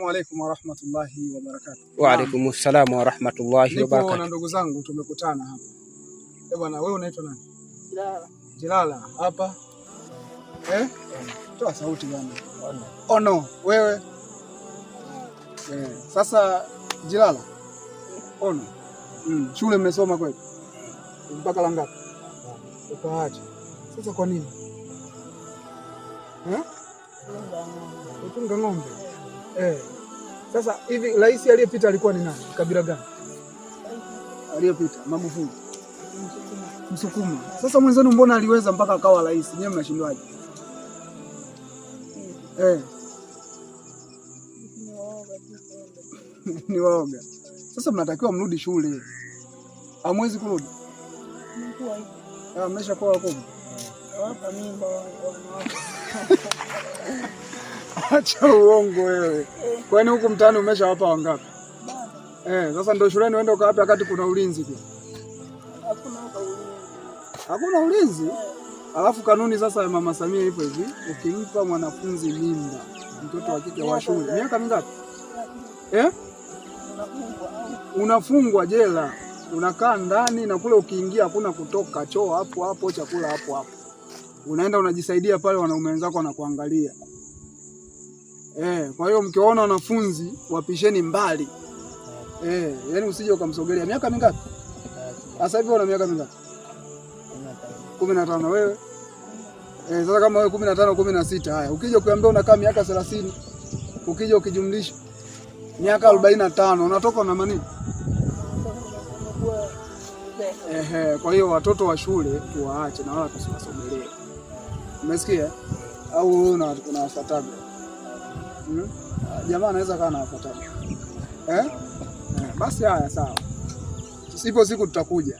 Assalamu alaykum wa rahmatullahi wa barakatuh. Wa alaykum assalam wa rahmatullahi wa barakatuh. Na ndugu zangu tumekutana hapa. Bwana wewe unaitwa nani? Jilala. Jilala hapa. Toa sauti bwana. Ono wewe. Sasa Jilala. Ono. Shule mmesoma kweli? Mpaka la ngapi? Ukaacha. Sasa kwa nini? Utunga ng'ombe. Sasa hivi rais aliyepita alikuwa ni nani? Kabila gani? Aliyepita Magufuli. Msukuma. Sasa mwenzenu mbona aliweza mpaka akawa rais? Nyewe mnashindwaje? Ni waoga. Sasa mnatakiwa mrudi shule. Hamwezi kurudi? Mmeshakuwa wakubwa. Hapa mimba wanawake. Acha uongo wewe. Kwani huku mtaani umeshawapa wangapi? Sasa ndio shuleni uende ukawape wakati kuna ulinzi pia. Hakuna ulinzi? Alafu kanuni sasa ya Mama Samia ipo hivi, ukimpa mwanafunzi mimba, mtoto wa kike wa shule, miaka mingapi? Unafungwa jela. Unakaa ndani na kule ukiingia hakuna kutoka, choo hapo hapo, chakula hapo hapo. Unaenda unajisaidia pale, wanaume wenzako wanakuangalia. Kwa hiyo mkiwaona wanafunzi wapisheni mbali. Yaani usije ukamsogelea. Miaka mingapi? Sasa hivi una miaka mingapi? 15 wewe. Sasa kama wewe 15 16, haya. Ukija ukiambia unakaa miaka 30, ukija ukijumlisha miaka 45, unatoka na manini? Kwa hiyo watoto wa shule tuwaache na wala tusiwasogelee. Umesikia? Au wewe unawafuataga? Jamaa anaweza kaa anawafuataga. Basi haya sawa. Sipo siku tutakuja.